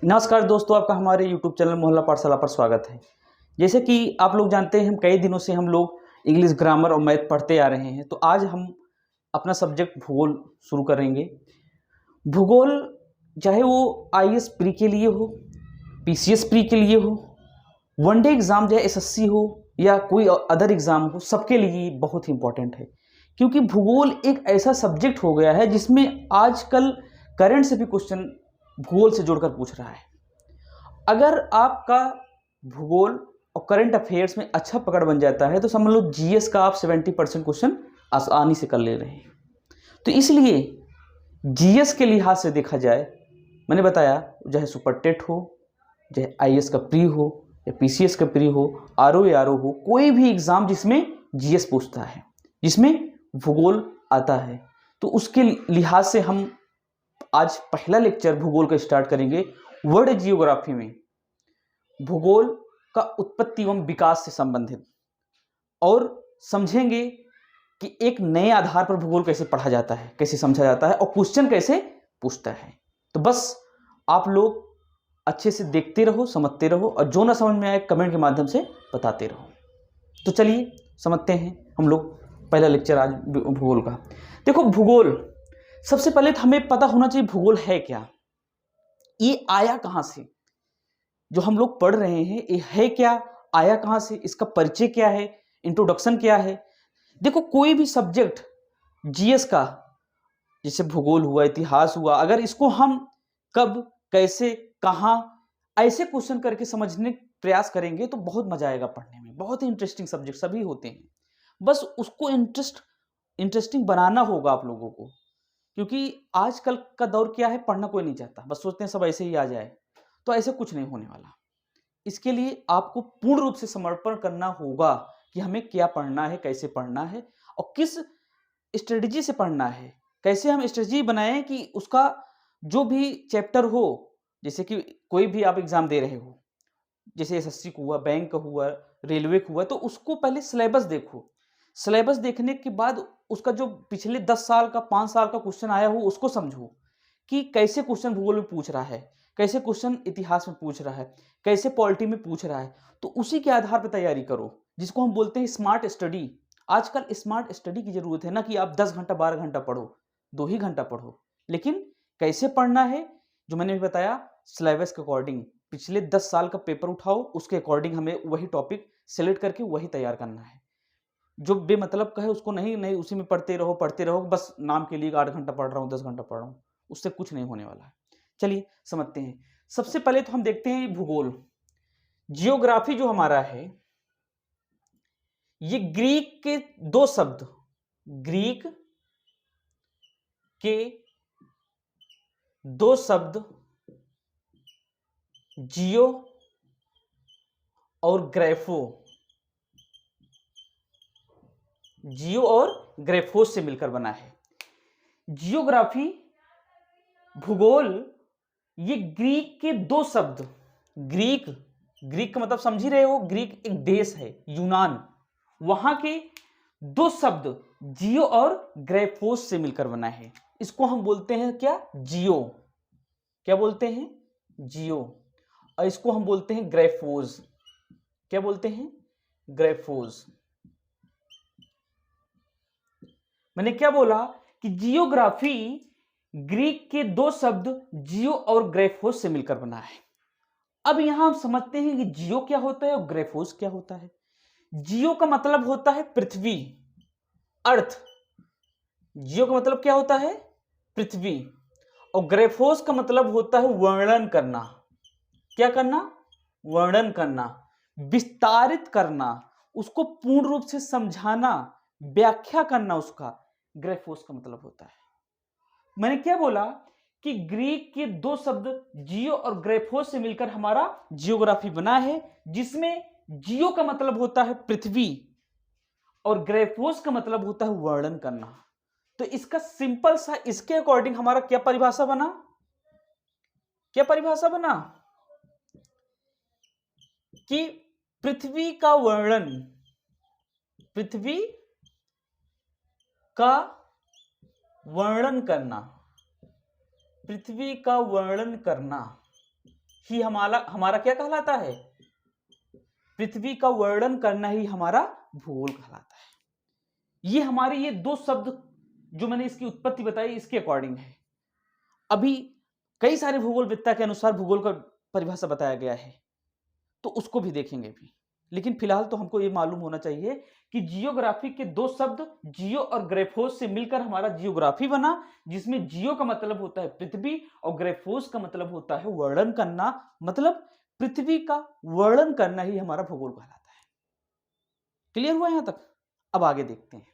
नमस्कार दोस्तों, आपका हमारे YouTube चैनल मोहल्ला पाठशाला पर स्वागत है। जैसे कि आप लोग जानते हैं, हम कई दिनों से हम लोग इंग्लिश ग्रामर और मैथ पढ़ते आ रहे हैं। तो आज हम अपना सब्जेक्ट भूगोल शुरू करेंगे। भूगोल चाहे वो आईएएस प्री के लिए हो, पीसीएस प्री के लिए हो, वनडे एग्ज़ाम चाहे एसएससी हो या कोई अदर एग्ज़ाम हो, सबके लिए बहुत ही इम्पोर्टेंट है। क्योंकि भूगोल एक ऐसा सब्जेक्ट हो गया है जिसमें आजकल करंट से भी क्वेश्चन भूगोल से जोड़कर पूछ रहा है। अगर आपका भूगोल और करंट अफेयर्स में अच्छा पकड़ बन जाता है तो समझ लो जीएस का आप 70% क्वेश्चन आसानी से कर ले रहे हैं। तो इसलिए जीएस के लिहाज से देखा जाए, मैंने बताया चाहे सुपर टेट हो, चाहे आईएएस का प्री हो या पीसीएस का प्री हो, आरओ या आरओ हो, कोई भी एग्जाम जिसमें जीएस पूछता है, जिसमें भूगोल आता है, तो उसके लिहाज से हम आज पहला लेक्चर भूगोल का स्टार्ट करेंगे। वर्ल्ड जियोग्राफी में भूगोल का उत्पत्ति एवं विकास से संबंधित, और समझेंगे कि एक नए आधार पर भूगोल कैसे पढ़ा जाता है, कैसे समझा जाता है और क्वेश्चन कैसे पूछता है। तो बस आप लोग अच्छे से देखते रहो, समझते रहो, और जो ना समझ में आए कमेंट के माध्यम से बताते रहो। तो चलिए समझते हैं हम लोग पहला लेक्चर आज भूगोल का। देखो, भूगोल सबसे पहले तो हमें पता होना चाहिए भूगोल है क्या, ये आया कहाँ से। जो हम लोग पढ़ रहे हैं ये है क्या, आया कहाँ से, इसका परिचय क्या है, इंट्रोडक्शन क्या है। देखो, कोई भी सब्जेक्ट जीएस का, जैसे भूगोल हुआ, इतिहास हुआ, अगर इसको हम कब, कैसे, कहाँ, ऐसे क्वेश्चन करके समझने प्रयास करेंगे तो बहुत मजा आएगा पढ़ने में। बहुत ही इंटरेस्टिंग सब्जेक्ट सभी होते हैं, बस उसको इंटरेस्टिंग बनाना होगा आप लोगों को। क्योंकि आजकल का दौर क्या है, पढ़ना कोई नहीं चाहता, बस सोचते हैं सब ऐसे ही आ जाए। तो ऐसे कुछ नहीं होने वाला। इसके लिए आपको पूर्ण रूप से समर्पण करना होगा कि हमें क्या पढ़ना है, कैसे पढ़ना है और किस स्ट्रेटजी से पढ़ना है। कैसे हम स्ट्रेटजी बनाएं कि उसका जो भी चैप्टर हो, जैसे कि कोई भी आप एग्जाम दे रहे हो, जैसे एसएससी को हुआ, बैंक का हुआ, रेलवे को हुआ, तो उसको पहले सिलेबस देखो। सिलेबस देखने के बाद उसका जो पिछले 10 साल का, 5 साल का क्वेश्चन आया हो उसको समझो कि कैसे क्वेश्चन भूगोल में पूछ रहा है, कैसे क्वेश्चन इतिहास में पूछ रहा है, कैसे पॉलिटी में पूछ रहा है। तो उसी के आधार पर तैयारी करो, जिसको हम बोलते हैं स्मार्ट स्टडी। आजकल स्मार्ट स्टडी की जरूरत है ना कि आप 10 घंटा 12 घंटा पढ़ो, 2 ही घंटा पढ़ो, लेकिन कैसे पढ़ना है, जो मैंने भी बताया, सिलेबस के अकॉर्डिंग। पिछले 10 साल का पेपर उठाओ, उसके अकॉर्डिंग हमें वही टॉपिक सेलेक्ट करके वही तैयार करना है। जो बेमतलब का है उसको नहीं नहीं उसी में पढ़ते रहो, बस नाम के लिए 8 घंटा पढ़ रहा हूँ, 10 घंटा पढ़ रहा हूँ, उससे कुछ नहीं होने वाला है। चलिए समझते हैं। सबसे पहले तो हम देखते हैं भूगोल। जियोग्राफी जो हमारा है, ये ग्रीक के 2 शब्द, ग्रीक के 2 शब्द जियो और ग्रेफो, जियो और ग्रेफोस से मिलकर बना है। जियोग्राफी, भूगोल, ये ग्रीक के 2 शब्द, ग्रीक, ग्रीक का मतलब समझ ही रहे हो, ग्रीक एक देश है, यूनान, वहां के 2 शब्द जियो और ग्रेफोस से मिलकर बना है। इसको हम बोलते हैं क्या, जियो। क्या बोलते हैं, जियो। और इसको हम बोलते हैं ग्रेफोस। क्या बोलते हैं, ग्रेफोस। मैंने क्या बोला कि जियोग्राफी ग्रीक के 2 शब्द जियो और ग्रेफोस से मिलकर बना है। अब यहां हम समझते हैं कि जियो क्या होता है और ग्रेफोस क्या होता है। जियो का मतलब होता है पृथ्वी, अर्थ। जियो का मतलब क्या होता है, पृथ्वी। और ग्रेफोस का मतलब होता है वर्णन करना। क्या करना, वर्णन करना, विस्तारित करना, उसको पूर्ण रूप से समझाना, व्याख्या करना, उसका ग्रेफोस का मतलब होता है। मैंने क्या बोला कि ग्रीक के 2 शब्द जियो और ग्रेफोस से मिलकर हमारा जियोग्राफी बना है, जिसमें जियो का मतलब होता है पृथ्वी और ग्रेफोस का मतलब होता है वर्णन करना। तो इसका सिंपल सा, इसके अकॉर्डिंग हमारा क्या परिभाषा बना, क्या परिभाषा बना कि पृथ्वी का वर्णन, पृथ्वी का वर्णन करना, पृथ्वी का वर्णन करना, ही हमारा हमारा क्या कहलाता है? पृथ्वी का वर्णन करना ही हमारा भूगोल कहलाता है। ये हमारे ये दो शब्द जो मैंने इसकी उत्पत्ति बताई इसके अकॉर्डिंग है। अभी कई सारे भूगोलविद्ता के अनुसार भूगोल का परिभाषा बताया गया है, तो उसको भी देखेंगे भी। लेकिन फिलहाल तो हमको ये मालूम होना चाहिए कि जियोग्राफी के दो शब्द जियो और ग्रेफोस से मिलकर हमारा जियोग्राफी बना, जिसमें जियो का मतलब होता है पृथ्वी और ग्रेफोस का मतलब होता है वर्णन करना, मतलब पृथ्वी का वर्णन करना ही हमारा भूगोल कहलाता है। क्लियर हुआ यहां तक? अब आगे देखते हैं।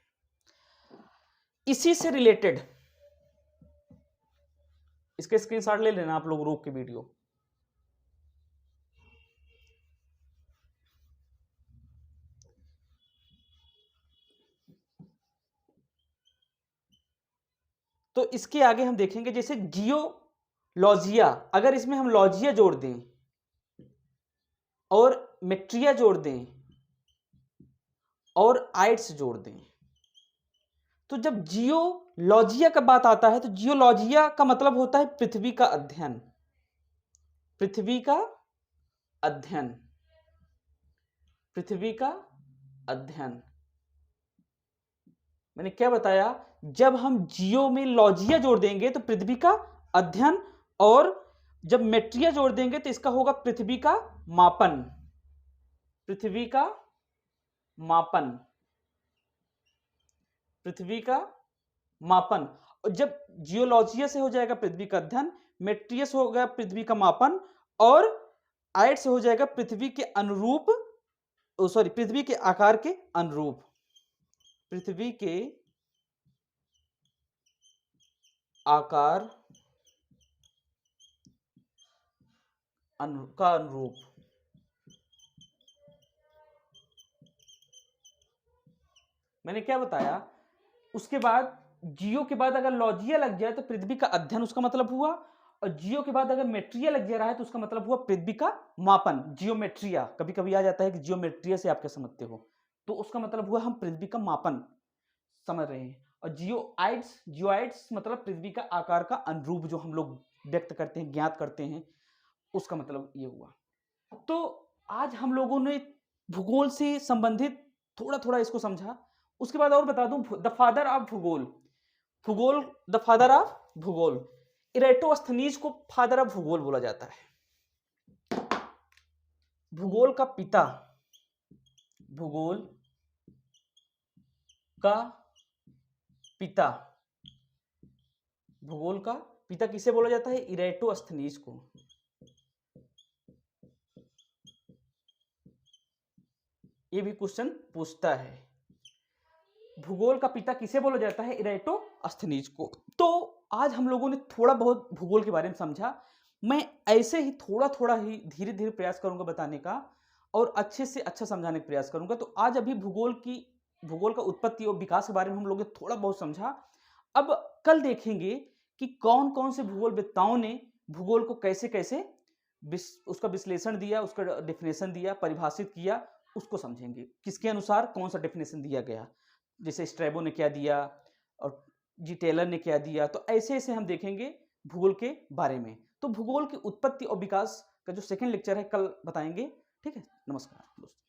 इसी से रिलेटेड इसके स्क्रीनशॉट ले लेना आप लोग रोक के वीडियो। तो इसके आगे हम देखेंगे जैसे जियोलॉजिया, अगर इसमें हम लॉजिया जोड़ दें और मेट्रिया जोड़ दें और आइट्स जोड़ दें, तो जब जियोलॉजिया का बात आता है तो जियोलॉजिया का मतलब होता है पृथ्वी का अध्ययन। पृथ्वी का अध्ययन, पृथ्वी का अध्ययन। मैंने क्या बताया? जब हम जियो में लॉजिया जोड़ देंगे तो पृथ्वी का अध्ययन, और जब मेट्रिया जोड़ देंगे तो इसका होगा पृथ्वी का मापन। पृथ्वी का मापन, पृथ्वी का मापन। और जब जियोलॉजिया से हो जाएगा पृथ्वी का अध्ययन, मेट्रिया से हो गया पृथ्वी का मापन, और आइट से हो जाएगा पृथ्वी के अनुरूप, सॉरी पृथ्वी के आकार के अनुरूप, पृथ्वी के आकार का अनुरूप। मैंने क्या बताया? उसके बाद जियो के बाद अगर लॉजिया लग जाए तो पृथ्वी का अध्ययन उसका मतलब हुआ, और जियो के बाद अगर मेट्रिया लग जा रहा है तो उसका मतलब हुआ पृथ्वी का मापन, जियोमेट्रिया। कभी कभी आ जाता है कि जियोमेट्रिया से आप क्या समझते हो, तो उसका मतलब हुआ हम पृथ्वी का मापन समझ रहे हैं। और जियोआइड्स मतलब पृथ्वी का आकार का अनुरूप जो हम लोग व्यक्त करते हैं, ज्ञात करते हैं, उसका मतलब ये हुआ। तो आज हम लोगों ने भूगोल से संबंधित थोड़ा थोड़ा इसको समझा। उसके बाद और बता दूं, द फादर ऑफ भूगोल, भूगोल द फादर ऑफ भूगोल, इरेटोस्थनीज को फादर ऑफ भूगोल बोला जाता है। भूगोल का पिता, भूगोल का पिता, भूगोल का पिता किसे बोला जाता है? इरेटोस्थनीज को। ये भी क्वेश्चन पूछता है, भूगोल का पिता किसे बोला जाता है? इरेटोस्थनीज को। तो आज हम लोगों ने थोड़ा बहुत भूगोल के बारे में समझा। मैं ऐसे ही थोड़ा थोड़ा ही धीरे धीरे प्रयास करूंगा बताने का, और अच्छे से अच्छा समझाने का प्रयास करूंगा। तो आज अभी भूगोल का उत्पत्ति और विकास के बारे में हम लोगों ने थोड़ा बहुत समझा। अब कल देखेंगे कि कौन कौन से भूगोलवेत्ताओं ने भूगोल को कैसे कैसे उसका विश्लेषण दिया, उसका डेफिनेशन दिया, परिभाषित किया, उसको समझेंगे। किसके अनुसार कौन सा डेफिनेशन दिया गया, जैसे स्ट्रैबो ने क्या दिया और जी टेलर ने क्या दिया। तो ऐसे ऐसे हम देखेंगे भूगोल के बारे में। तो भूगोल की उत्पत्ति और विकास का जो सेकंड लेक्चर है कल बताएंगे। ठीक है, नमस्कार दोस्तों।